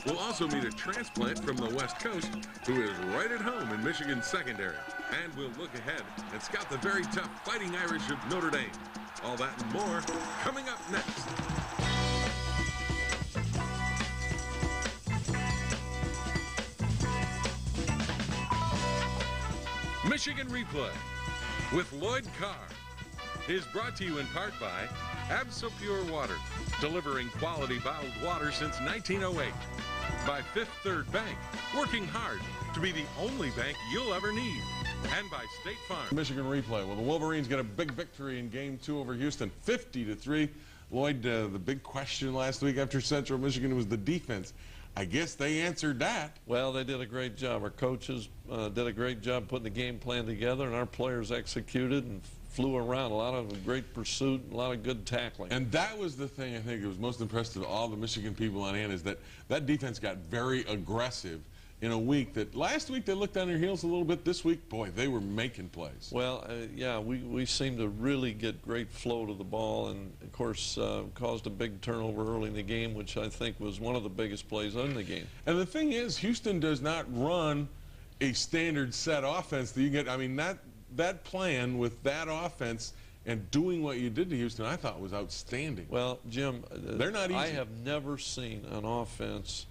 We'll also meet a transplant from the West Coast who is right at home in Michigan's secondary. And we'll look ahead and scout the very tough Fighting Irish of Notre Dame. All that and more coming up next. Michigan Replay with Lloyd Carr is brought to you in part by Absopure Water, delivering quality bottled water since 1908. By Fifth Third Bank, working hard to be the only bank you'll ever need. And by State Farm. Michigan Replay. Well, the Wolverines get a big victory in Game 2 over Houston, 50-3. Lloyd, the big question last week after Central Michigan was the defense. I guess they answered that. Well, they did a great job. Our coaches did a great job putting the game plan together, and our players executed and flew around. A lot of great pursuit, a lot of good tackling. And that was the thing I think that was most impressive to all the Michigan people on hand, is that that defense got very aggressive in a week that last week they looked on their heels a little bit. This week, boy, they were making plays. Well, yeah, we seemed to really get great flow to the ball, and of course caused a big turnover early in the game, which I think was one of the biggest plays in the game. And the thing is, Houston does not run a standard set offense that you get. I mean, that plan with that offense and doing what you did to Houston, I thought was outstanding. Well, Jim, they're not easy. I have never seen an offense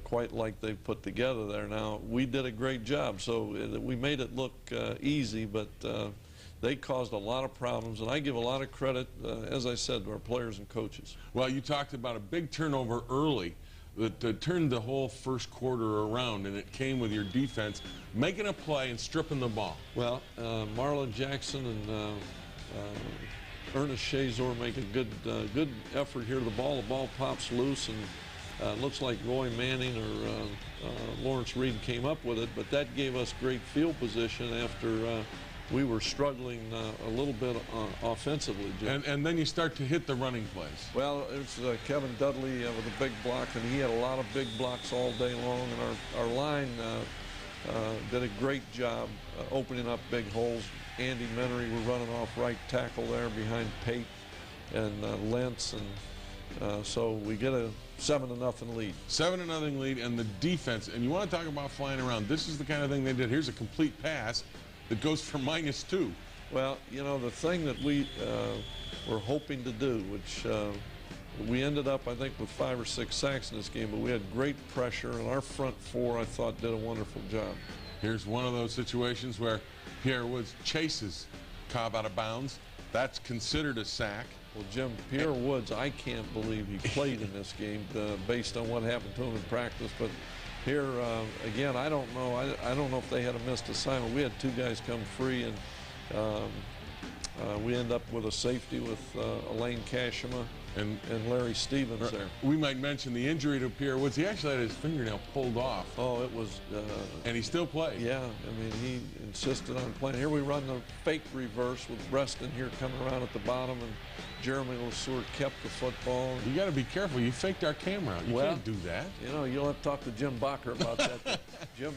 quite like they've put together there. Now, we did a great job, so we made it look easy, but they caused a lot of problems, and I give a lot of credit, as I said, to our players and coaches. Well, you talked about a big turnover early that turned the whole first quarter around, and it came with your defense making a play and stripping the ball. Well, Marlon Jackson and Ernest Shazor make a good effort here. The ball pops loose, and looks like Roy Manning or Lawrence Reed came up with it, but that gave us great field position after we were struggling a little bit offensively, Jim. And then you start to hit the running plays. Well, it's Kevin Dudley with a big block, and he had a lot of big blocks all day long, and our line did a great job opening up big holes. Andy Menery were running off right tackle there behind Pate and Lentz, and so we get a 7-0 lead. 7-0 lead, and the defense, and you want to talk about flying around. This is the kind of thing they did. Here's a complete pass that goes for -2. Well, you know, the thing that we were hoping to do, which we ended up, I think, with 5 or 6 sacks in this game, but we had great pressure, and our front four, I thought, did a wonderful job. Here's one of those situations where Pierre Woods chases Cobb out of bounds. That's considered a sack. Well, Jim, Pierre Woods, I can't believe he played in this game based on what happened to him in practice. But here, again, I don't know. I don't know if they had a missed assignment. We had 2 guys come free, and we end up with a safety with Elaine Kashima and Larry Stevens there. We might mention the injury to Pierre Woods. He actually had his fingernail pulled off. Oh, it was... and he still played. Yeah, I mean, he insisted on playing. Here we run the fake reverse with Reston here coming around at the bottom, and Jeremy LeSueur kept the football. You got to be careful. You faked our camera out. You can't do that. You know, you'll have to talk to Jim Bacher about that. But Jim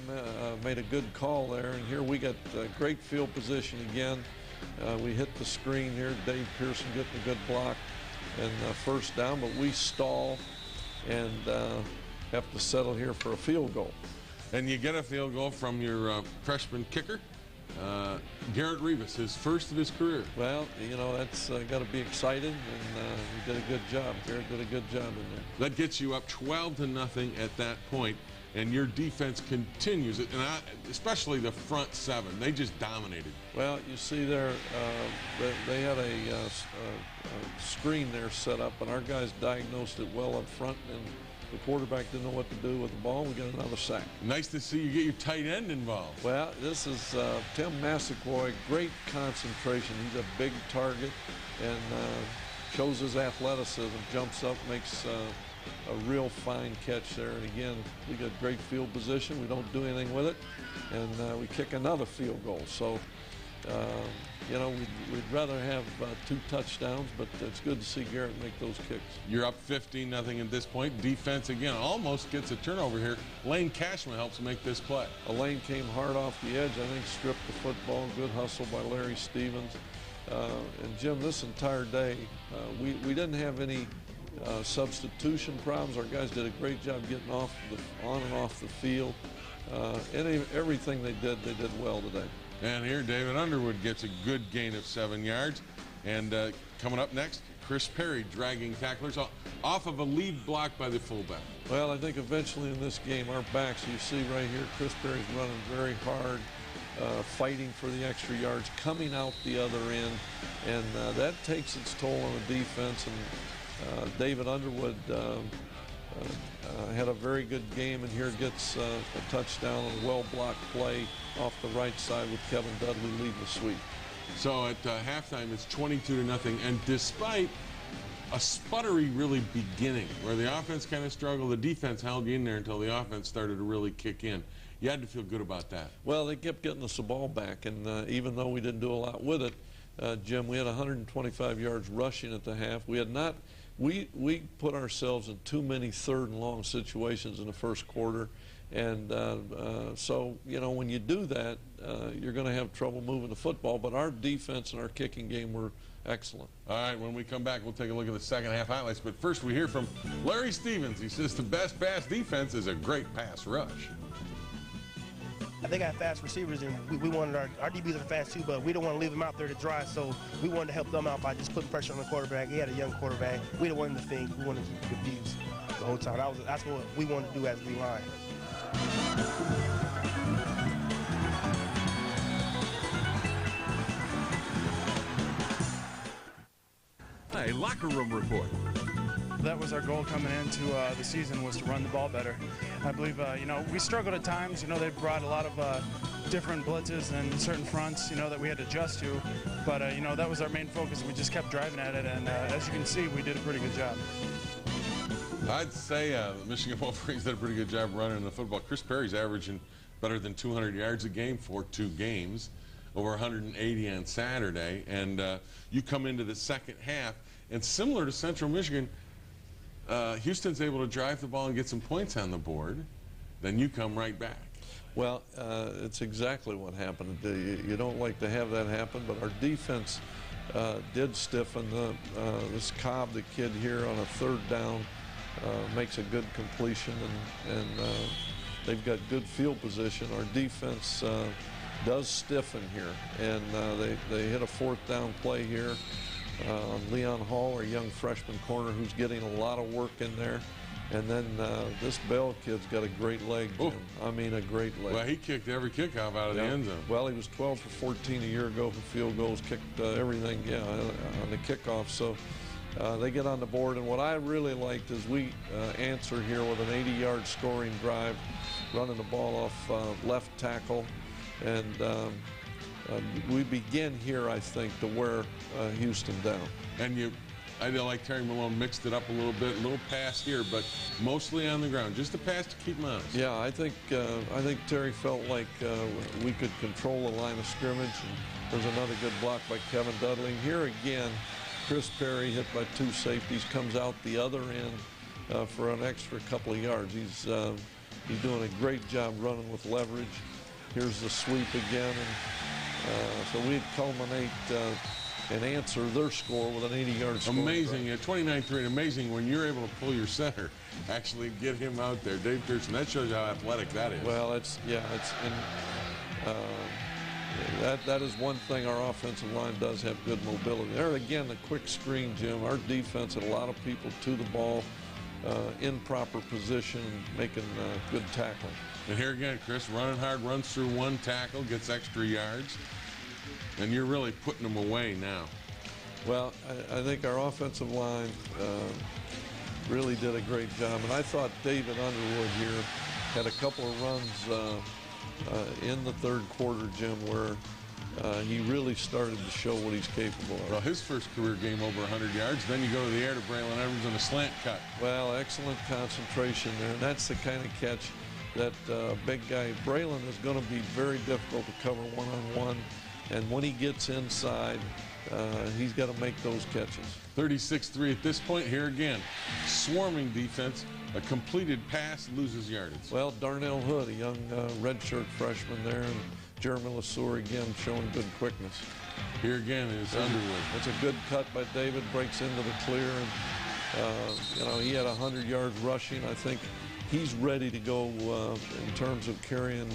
made a good call there, and here we got great field position again. We hit the screen here. Dave Pearson getting a good block and first down, but we stall and have to settle here for a field goal. And you get a field goal from your freshman kicker, Garrett Rivas, his first of his career. Well, you know, that's got to be exciting, and he did a good job. Garrett did a good job in there. That gets you up 12-0 at that point, and your defense continues it, and especially the front 7. They just dominated. Well, you see there, they had a screen there set up, and our guys diagnosed it well up front, and the quarterback didn't know what to do with the ball. We got another sack. Nice to see you get your tight end involved. Well, this is Tim Massaquoi, great concentration. He's a big target and shows his athleticism, jumps up, makes a real fine catch there. And again, we got great field position. We don't do anything with it, and we kick another field goal. So, you know, we'd rather have 2 touchdowns, but it's good to see Garrett make those kicks. You're up 15-0 at this point. Defense, again, almost gets a turnover here. Lane Cashman helps make this play. Elaine came hard off the edge. I think stripped the football. Good hustle by Larry Stevens. And, Jim, this entire day, we didn't have any substitution problems. Our guys did a great job getting on and off the field. Everything they did well today. And here David Underwood gets a good gain of 7 yards. And coming up next, Chris Perry dragging tacklers off of a lead block by the fullback. Well, I think eventually in this game, our backs, you see right here, Chris Perry's running very hard, fighting for the extra yards, coming out the other end, and that takes its toll on the defense. And David Underwood had a very good game, and here gets a touchdown on a well-blocked play off the right side with Kevin Dudley leading the sweep. So at halftime, it's 22-0, and despite a sputtery really beginning where the offense kind of struggled, the defense held you in there until the offense started to really kick in. You had to feel good about that. Well, they kept getting us the ball back, and even though we didn't do a lot with it, Jim, we had 125 yards rushing at the half. We had not. We put ourselves in too many third and long situations in the first quarter, and so, you know, when you do that, you're going to have trouble moving the football. But our defense and our kicking game were excellent. All right, when we come back, we'll take a look at the second half highlights. But first, we hear from Larry Stevens. He says the best pass defense is a great pass rush. They got fast receivers, and we wanted our DBs are fast too, but we don't want to leave them out there to dry, so we wanted to help them out by just putting pressure on the quarterback. He had a young quarterback. We didn't want him to think. We wanted to keep him confused the whole time. That's what we wanted to do as the line. A locker room report. That was our goal coming into the season, was to run the ball better. I believe, you know, we struggled at times. You know, they brought a lot of different blitzes and certain fronts, you know, that we had to adjust to. But, you know, that was our main focus. We just kept driving at it, and as you can see, we did a pretty good job. I'd say the Michigan Wolverines did a pretty good job running the football. Chris Perry's averaging better than 200 yards a game for 2 games, over 180 on Saturday. And you come into the second half, and similar to Central Michigan, Houston's able to drive the ball and get some points on the board. Then you come right back. Well, it's exactly what happened. You don't like to have that happen, but our defense did stiffen. This Cobb, the kid here, on a third down, makes a good completion, and they've got good field position. Our defense does stiffen here, and they hit a 4th down play here on Leon Hall, our young freshman corner, who's getting a lot of work in there. And then this Bell kid's got a great leg, Jim. I mean, a great leg. Well, he kicked every kickoff out of the end zone. Well, he was 12 for 14 a year ago for field goals, kicked everything, on the kickoff. So they get on the board. And what I really liked is we answer here with an 80-yard scoring drive, running the ball off left tackle. And we begin here, I think, to wear Houston down. And I feel like Terry Malone mixed it up a little bit, a little pass here, but mostly on the ground, just a pass to keep him honest. Yeah, I think Terry felt like we could control the line of scrimmage, and there's another good block by Kevin Dudley. Here again, Chris Perry, hit by 2 safeties, comes out the other end for an extra couple of yards. He's doing a great job running with leverage. Here's the sweep again, and so we'd culminate and answer their score with an 80-yard score. Amazing, at 29-3, amazing when you're able to pull your center, actually get him out there. Dave Pearson, that shows how athletic that is. Well, that is one thing our offensive line does have good mobility. There again, the quick screen, Jim. Our defense had a lot of people to the ball in proper position, making good tackling. And here again, Chris, running hard, runs through 1 tackle, gets extra yards. And you're really putting them away now. Well, I think our offensive line really did a great job. And I thought David Underwood here had a couple of runs in the third quarter, Jim, where he really started to show what he's capable of. Well, his first career game over 100 yards. Then you go to the air to Braylon Evans on a slant cut. Well, excellent concentration there. And that's the kind of catch that big guy Braylon is going to be very difficult to cover one-on-one. And when he gets inside, he's got to make those catches. 36-3 at this point. Here again, swarming defense. A completed pass loses yardage. Well, Darnell Hood, a young redshirt freshman there, and Jeremy Lesueur again showing good quickness. Here again is Underwood. It's a good cut by David, breaks into the clear, You know, he had 100 yards rushing. I think he's ready to go in terms of carrying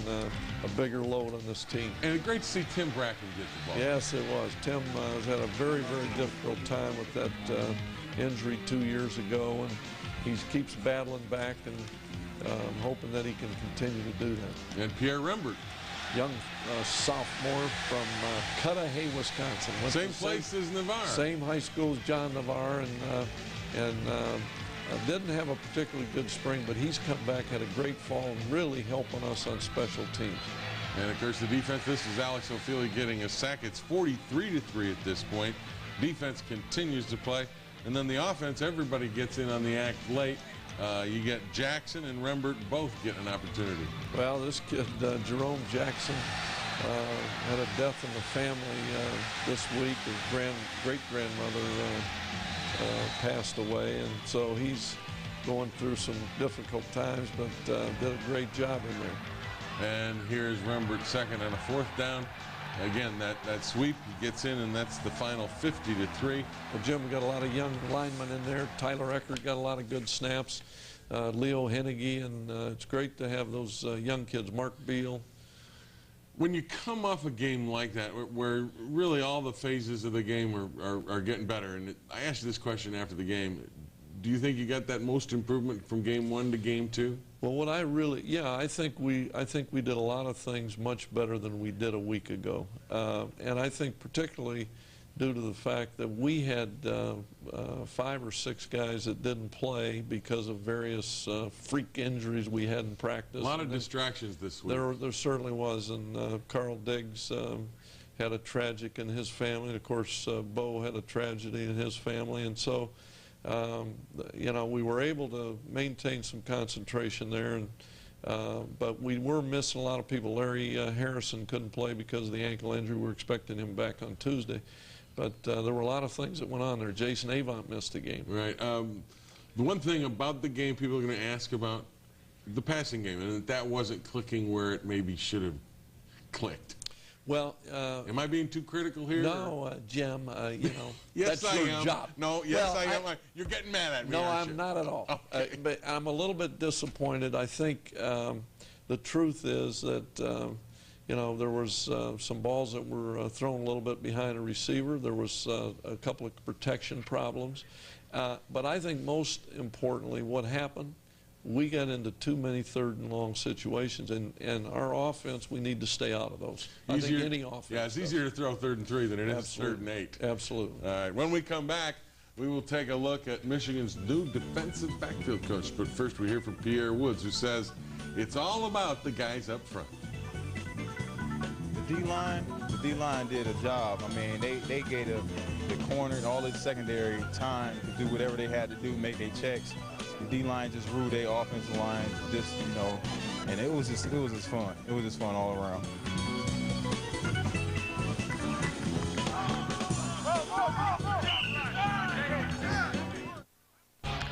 a bigger load on this team. And great to see Tim Bracken get the ball. Yes, it was. Tim has had a very, very difficult time with that injury 2 years ago, and he keeps battling back, and hoping that he can continue to do that. And Pierre Rembert, young sophomore from Cudahy, Wisconsin. Same place as Navarre. Same high school as John Navarre, and didn't have a particularly good spring, but he's come back, had a great fall, and really helping us on special teams. And of course the defense, this is Alex O'Feely getting a sack. It's 43-3 at this point. Defense continues to play. And then the offense, everybody gets in on the act late. You get Jackson and Rembert both get an opportunity. Well, this kid, Jerome Jackson, had a death in the family this week. His great-grandmother passed away, and so he's going through some difficult times, but did a great job in there. And here's Rembert second on a 4th down. Again, that sweep, he gets in, and that's the final 50-3. Well, Jim, we got a lot of young linemen in there. Tyler Eckert got a lot of good snaps. Leo Hennigy, and it's great to have those young kids. Mark Beal. When you come off a game like that, where really all the phases of the game are getting better, and I asked you this question after the game, do you think you got that most improvement from game 1 to game 2? Well, what I really, yeah, I think we did a lot of things much better than we did a week ago, and I think particularly due to the fact that we had 5 or 6 guys that didn't play because of various freak injuries we had in practice. A lot of distractions this week. There certainly was, and Carl Diggs had a tragic in his family, and of course Bo had a tragedy in his family, and so you know, we were able to maintain some concentration there, and but we were missing a lot of people. Larry Harrison couldn't play because of the ankle injury. We were expecting him back on Tuesday. But there were a lot of things that went on there. Jason Avant missed the game. Right. The one thing about the game people are going to ask about, the passing game, and that wasn't clicking where it maybe should have clicked. Well, am I being too critical here? No, Jim, you know, yes, that's your job. No, yes, well, I am. You're getting mad at me, no, aren't I'm you? not at all. Okay. But I'm a little bit disappointed. I think the truth is that you know, there was some balls that were thrown a little bit behind a receiver. There was a couple of protection problems. But I think most importantly, what happened, we got into too many 3rd and long situations, and our offense, we need to stay out of those. I think any offense. Yeah, it's easier to throw 3rd and 3 than it is 3rd and 8. Absolutely. All right, when we come back, we will take a look at Michigan's new defensive backfield coach. But first, we hear from Pierre Woods, who says it's all about the guys up front. The D-line did a job. I mean, they gave the corner and all the secondary time to do whatever they had to do, make their checks. The D-line just ruled their offensive line, just, you know, and it was just fun. It was just fun all around.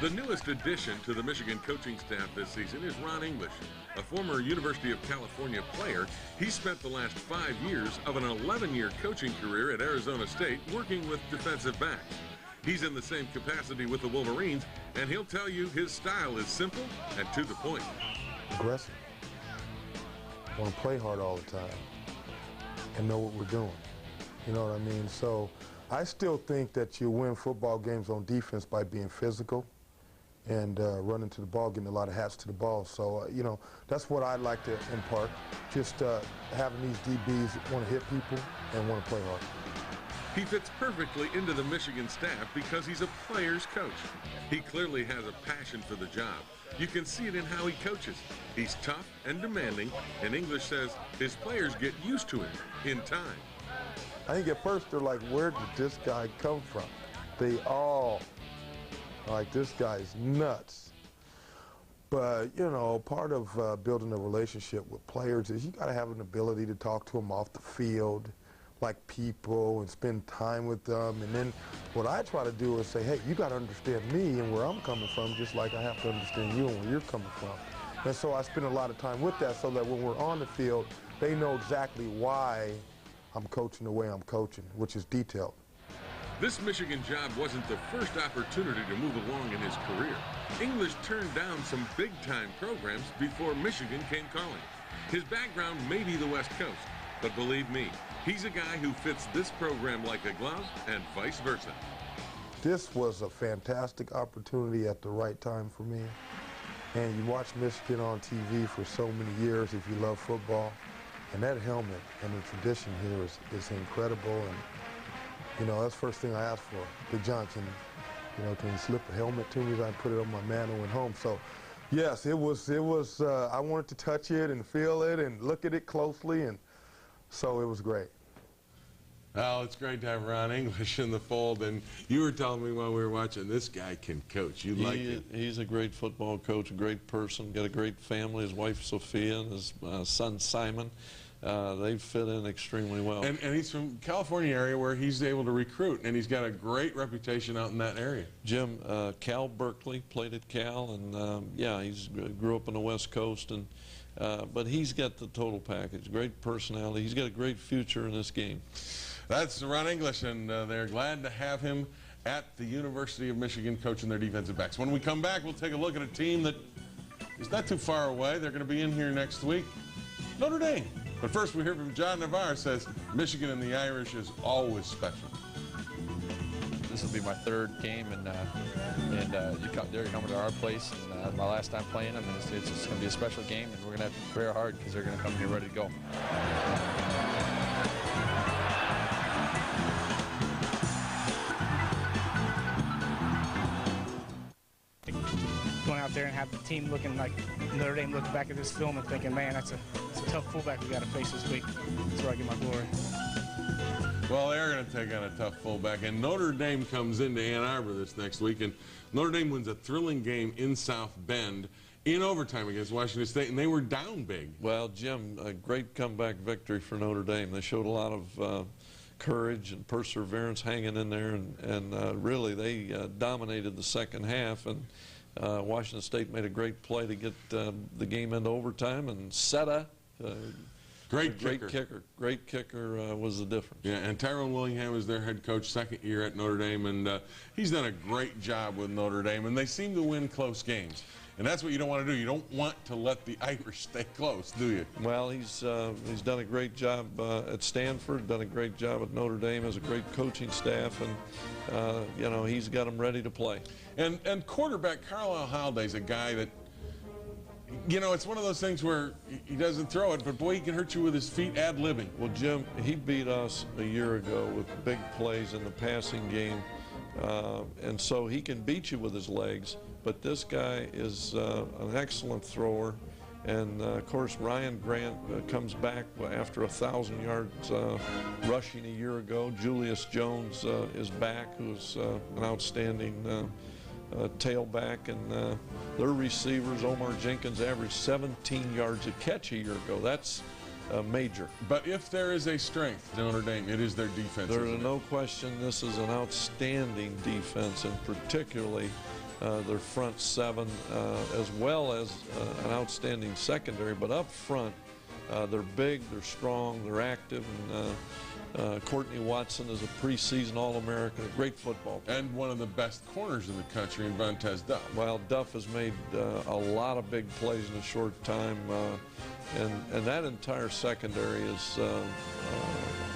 The newest addition to the Michigan coaching staff this season is Ron English, a former University of California player. He spent the last 5 years of an 11-year coaching career at Arizona State working with defensive backs. He's in the same capacity with the Wolverines, and he'll tell you his style is simple and to the point. Aggressive. Want to play hard all the time and know what we're doing. You know what I mean? So I still think that you win football games on defense by being physical and running to the ball, getting a lot of hats to the ball. So, you know, that's what I'd like to impart, just having these DBs want to hit people and want to play hard. He fits perfectly into the Michigan staff because he's a player's coach. He clearly has a passion for the job. You can see it in how he coaches. He's tough and demanding, and English says his players get used to him in time. I think at first they're like, where did this guy come from? They all like, this guy's nuts. But, you know, part of building a relationship with players is you got to have an ability to talk to them off the field like people and spend time with them. And then what I try to do is say, hey, you got to understand me and where I'm coming from, just like I have to understand you and where you're coming from. And so I spend a lot of time with that so that when we're on the field, they know exactly why I'm coaching the way I'm coaching, which is detailed. This Michigan job wasn't the first opportunity to move along in his career. English turned down some big-time programs before Michigan came calling. His background may be the West Coast, but believe me, he's a guy who fits this program like a glove and vice versa. This was a fantastic opportunity at the right time for me. And you watch Michigan on TV for so many years if you love football. And that helmet and the tradition here is incredible. And, you know, that's the first thing I asked for. Big John, can you slip a helmet to me so I can put it on my mantle and home? So, yes, it was, I wanted to touch it and feel it and look at it closely. And so it was great. Well, it's great to have Ron English in the fold, and you were telling me while we were watching, this guy can coach. You like it. He's a great football coach, a great person, got a great family, his wife Sophia and his son Simon. They fit in extremely well. And he's from California area where he's able to recruit, and he's got a great reputation out in that area. Jim, Cal Berkeley, played at Cal, and yeah, he's grew up on the West Coast, and but he's got the total package, great personality. He's got a great future in this game. That's Ron English, and they're glad to have him at the University of Michigan coaching their defensive backs. When we come back, we'll take a look at a team that is not too far away. They're going to be in here next week, Notre Dame. But first, we hear from John Navarre, says Michigan and the Irish is always special. This will be my third game, and they're coming to our place. And my last time playing them, and it's just going to be a special game, and we're going to have to prepare hard because they're going to come here ready to go. Going out there and have the team looking like Notre Dame, looking back at this film and thinking, man, it's a tough fullback we got to face this week. That's where I get my glory. Well, they're going to take on a tough fullback, and Notre Dame comes into Ann Arbor this next week, and Notre Dame wins a thrilling game in South Bend in overtime against Washington State, and they were down big. Well, Jim, a great comeback victory for Notre Dame. They showed a lot of courage and perseverance hanging in there, and really they dominated the second half, and Washington State made a great play to get the game into overtime, and Seta, great kicker was the difference. Yeah, and Tyrone Willingham is their head coach, second year at Notre Dame, and he's done a great job with Notre Dame, and they seem to win close games. And that's what you don't want to do. You don't want to let the Irish stay close, do you? Well, he's done a great job at Stanford, done a great job at Notre Dame, has a great coaching staff, and you know, he's got them ready to play. And quarterback Carlisle Halday's a guy that, you know, it's one of those things where he doesn't throw it, but boy, he can hurt you with his feet ad-libbing. Well, Jim, he beat us a year ago with big plays in the passing game, and so he can beat you with his legs. But this guy is an excellent thrower, and of course Ryan Grant comes back after 1,000 yards rushing a year ago. Julius Jones is back, who's an outstanding tailback, and their receivers, Omar Jenkins, averaged 17 yards a catch a year ago. That's major. But if there is a strength to Notre Dame, it is their defense. There's no question this is an outstanding defense, and particularly their front seven, as well as an outstanding secondary. But up front, they're big, they're strong, they're active, and Courtney Watson is a preseason All-American, a great football player. And one of the best corners in the country in Vontez Duff. Well, Duff has made a lot of big plays in a short time, and that entire secondary is,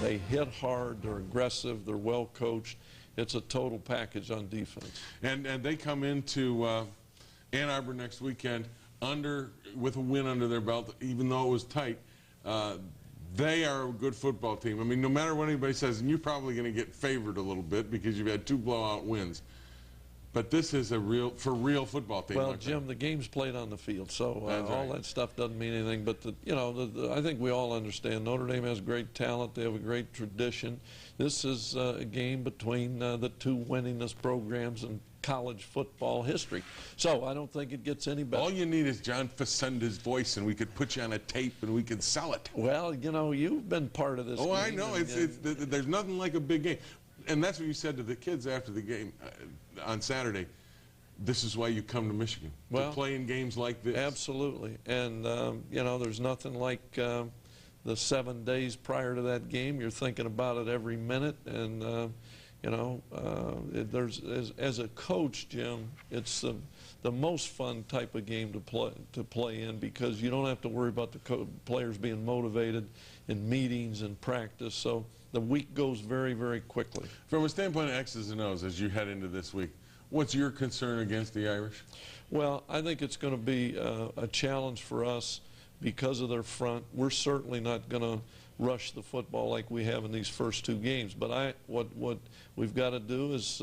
they hit hard, they're aggressive, they're well coached. It's a total package on defense. And they come into Ann Arbor next weekend with a win under their belt, even though it was tight. They are a good football team. I mean, no matter what anybody says, and you're probably going to get favored a little bit because you've had 2 blowout wins. But this is a real football team. Well, Jim, the game's played on the field, so all that stuff doesn't mean anything. But I think we all understand Notre Dame has great talent. They have a great tradition. This is a game between the 2 winningest programs in college football history. So I don't think it gets any better. All you need is John Facenda's voice, and we could put you on a tape, and we could sell it. Well, you know, you've been part of this game. Oh, I know. There's nothing like a big game. And that's what you said to the kids after the game on Saturday. This is why you come to Michigan, to play in games like this. Absolutely. And, you know, there's nothing like the 7 days prior to that game. You're thinking about it every minute. And, You know, as a coach, Jim, it's the most fun type of game to play in, because you don't have to worry about the players being motivated in meetings and practice. So the week goes very, very quickly. From a standpoint of X's and O's, as you head into this week, what's your concern against the Irish? Well, I think it's going to be a challenge for us because of their front. We're certainly not going to rush the football like we have in these first two games. But what we've got to do is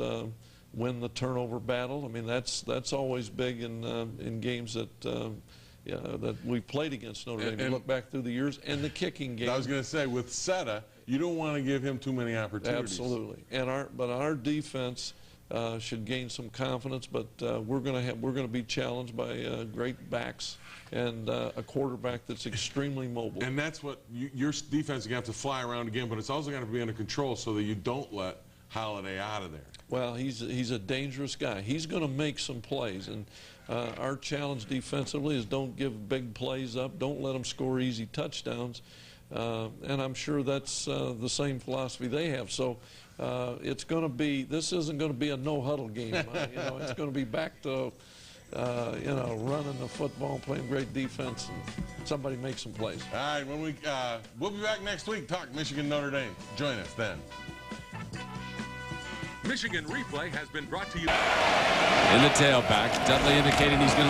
win the turnover battle. I mean, that's always big in games that we played against Notre Dame. You look back through the years, and the kicking game. I was going to say, with Seta, you don't want to give him too many opportunities. Absolutely. And our defense should gain some confidence, but we're going to be challenged by great backs and a quarterback that's extremely mobile. And that's what your defense is going to have to fly around again, but it's also going to be under control so that you don't let Holiday out of there. Well, he's a dangerous guy. He's going to make some plays, and our challenge defensively is don't give big plays up. Don't let them score easy touchdowns. And I'm sure that's the same philosophy they have. So it's going to be, this isn't going to be a no-huddle game. It's going to be back to, running the football, playing great defense, and somebody make some plays. All right, we'll be back next week, talk Michigan Notre Dame. Join us then. Michigan Replay has been brought to you. In the tailback, Dudley indicating he's going to